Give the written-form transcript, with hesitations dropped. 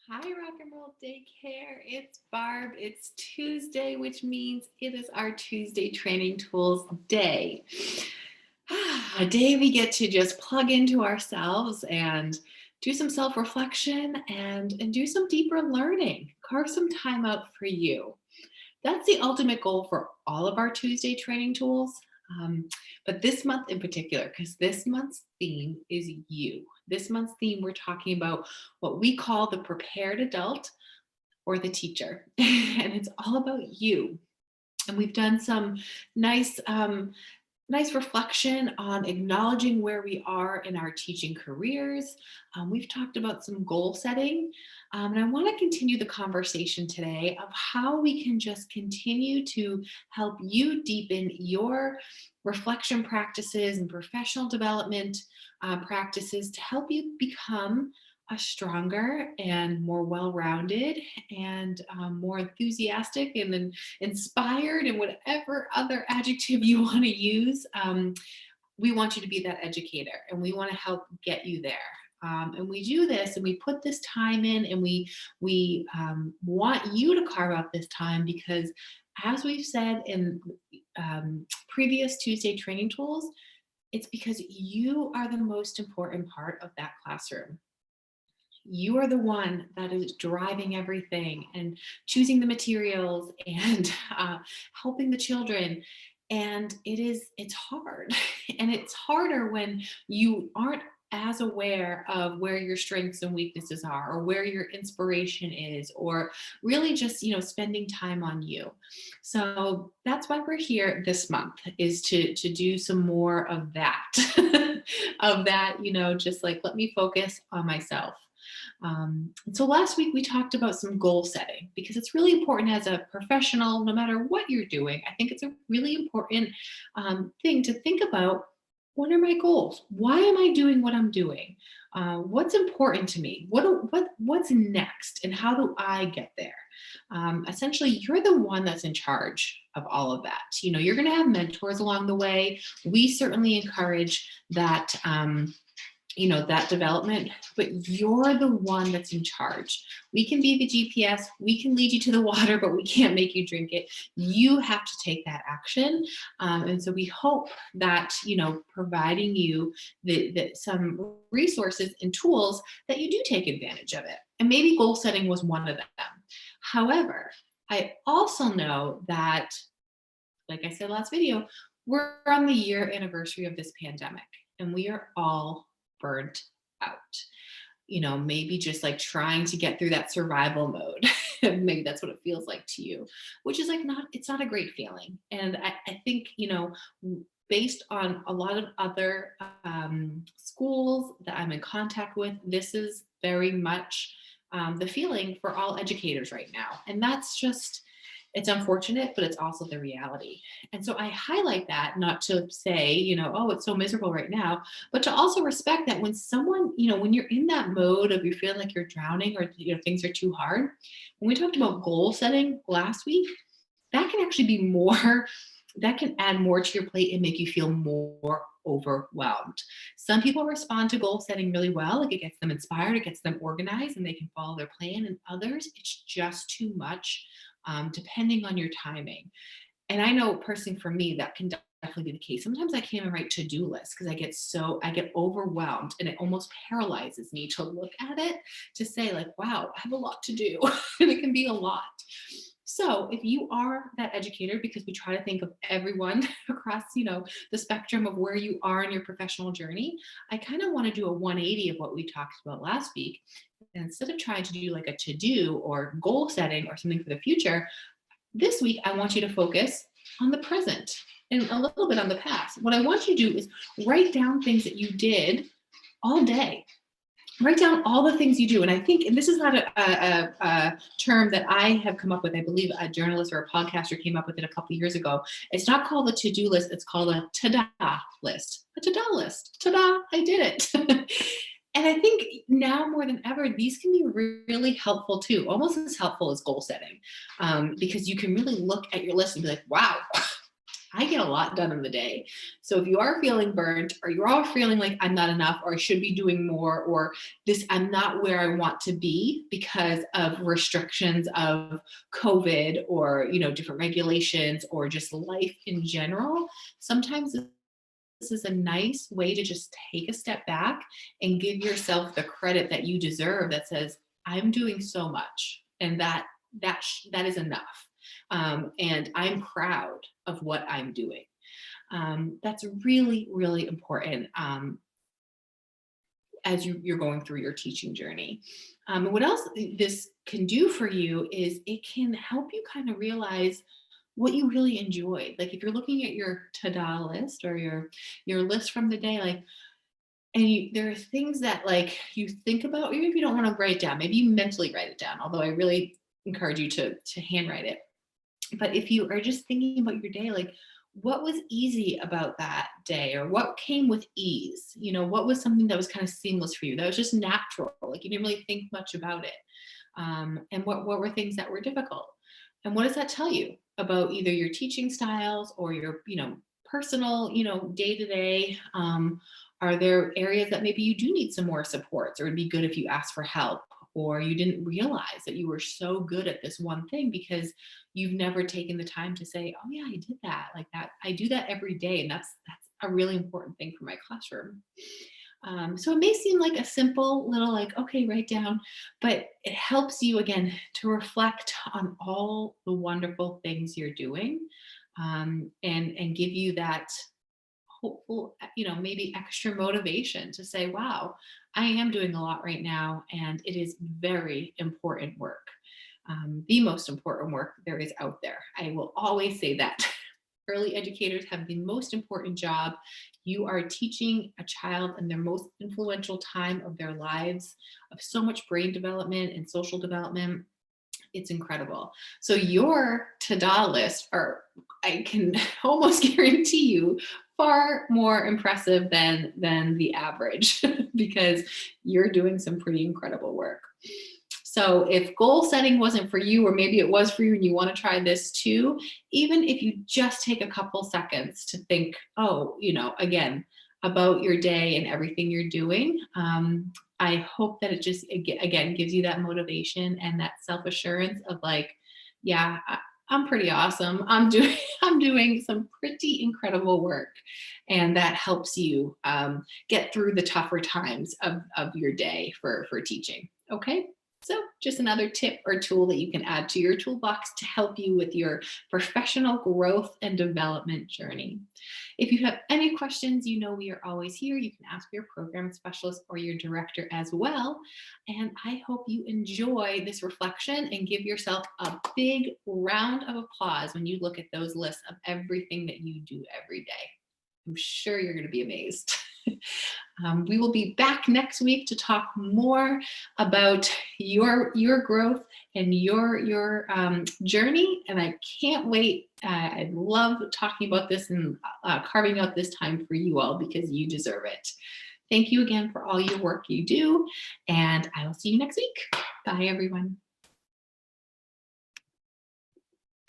Hi, Rock and Roll Daycare. It's Barb. It's Tuesday, which means it is our Tuesday Training Tools Day. A day we get to just plug into ourselves and do some self-reflection and do some deeper learning. Carve some time out for you. That's the ultimate goal for all of our Tuesday training tools. But this month in particular, because this month's theme is you. This month's theme, we're talking about what we call the prepared adult or the teacher. And it's all about you. And we've done some nice nice reflection on acknowledging where we are in our teaching careers. We've talked about some goal setting, and I want to continue the conversation today of how we can just continue to help you deepen your reflection practices and professional development practices to help you become a stronger and more well-rounded and more enthusiastic and inspired and whatever other adjective you want to use. We want you to be that educator and we want to help get you there. And we do this and we put this time in and we want you to carve out this time because as we've said in previous Tuesday training tools, it's because you are the most important part of that classroom. You are the one that is driving everything and choosing the materials and helping the children. And it's hard. And it's harder when you aren't as aware of where your strengths and weaknesses are or where your inspiration is or really just spending time on you. So that's why we're here this month, is to do some more of that of that, just like let me focus on myself. And so last week we talked about some goal setting because it's really important as a professional, no matter what you're doing. I think it's a really important thing to think about. What are my goals? Why am I doing what I'm doing? What's important to me? What's next? And how do I get there? Essentially, you're the one that's in charge of all of that. You're going to have mentors along the way. We certainly encourage that. That development, but you're the one that's in charge. We can be the GPS, we can lead you to the water, but we can't make you drink it. You have to take that action. And so we hope that, providing you some resources and tools that you do take advantage of it. And maybe goal setting was one of them. However, I also know that, like I said last video, we're on the year anniversary of this pandemic and we are all burnt out. Maybe just like trying to get through that survival mode. Maybe that's what it feels like to you, which is it's not a great feeling. And I think, based on a lot of other schools that I'm in contact with, this is very much the feeling for all educators right now. And that's just, it's unfortunate, but it's also the reality. And so I highlight that not to say, oh, it's so miserable right now, but to also respect that when someone, when you're in that mode of you feeling like you're drowning or, things are too hard, when we talked about goal setting last week, that can actually be more, that can add more to your plate and make you feel more overwhelmed. Some people respond to goal setting really well. Like it gets them inspired, it gets them organized and they can follow their plan. And others, it's just too much. Depending on your timing. And I know personally for me, that can definitely be the case. Sometimes I can't even write to-do lists because I get overwhelmed and it almost paralyzes me to look at it to say like, wow, I have a lot to do. And it can be a lot. So if you are that educator, because we try to think of everyone across, the spectrum of where you are in your professional journey, I kind of want to do a 180 of what we talked about last week. And instead of trying to do like a to-do or goal setting or something for the future, this week I want you to focus on the present and a little bit on the past. What I want you to do is write down things that you did all day. Write down all the things you do. And I think, and this is not a term that I have come up with. I believe a journalist or a podcaster came up with it a couple of years ago. It's not called a to-do list. It's called a ta-da list. A ta-da list. Ta-da, I did it. And I think now more than ever, these can be really helpful too, almost as helpful as goal setting, because you can really look at your list and be like, wow, I get a lot done in the day. So if you are feeling burnt, or you're all feeling like I'm not enough, or I should be doing more, or this, I'm not where I want to be because of restrictions of COVID, or, different regulations, or just life in general, sometimes this is a nice way to just take a step back and give yourself the credit that you deserve, that says, I'm doing so much, and that is enough. And I'm proud of what I'm doing. That's really, really important, as you're going through your teaching journey. And what else this can do for you is it can help you kind of realize what you really enjoyed. Like if you're looking at your to-do list, or your list from the day, like, and there are things that like you think about, even if you don't want to write it down, maybe you mentally write it down, although I really encourage you to handwrite it. But if you are just thinking about your day, like, what was easy about that day, or what came with ease? What was something that was kind of seamless for you, that was just natural, like you didn't really think much about it? And what were things that were difficult? And what does that tell you about either your teaching styles, or your, personal, day to day? Are there areas that maybe you do need some more supports, or it'd be good if you asked for help, or you didn't realize that you were so good at this one thing because you've never taken the time to say, oh yeah, I did that, like that, I do that every day, and that's a really important thing for my classroom. So it may seem like a simple little, like, okay, write down, but it helps you again to reflect on all the wonderful things you're doing, and give you that hopeful, maybe extra motivation to say, wow, I am doing a lot right now, and it is very important work. The most important work there is out there. I will always say that. Early educators have the most important job. You are teaching a child in their most influential time of their lives, of so much brain development and social development. It's incredible. So your to-do list are, I can almost guarantee you, far more impressive than the average, because you're doing some pretty incredible work. So if goal setting wasn't for you, or maybe it was for you and you want to try this too, even if you just take a couple seconds to think, oh, again, about your day and everything you're doing, I hope that it just, again, gives you that motivation and that self-assurance of like, yeah, I'm pretty awesome. I'm doing I'm doing some pretty incredible work, and that helps you, get through the tougher times of your day for teaching. Okay. So just another tip or tool that you can add to your toolbox to help you with your professional growth and development journey. If you have any questions, we are always here. You can ask your program specialist or your director as well. And I hope you enjoy this reflection and give yourself a big round of applause when you look at those lists of everything that you do every day. I'm sure you're going to be amazed. We will be back next week to talk more about your growth and your journey, and I can't wait. I love talking about this and carving out this time for you all, because you deserve it. Thank you again for all your work you do, and I will see you next week. Bye, everyone.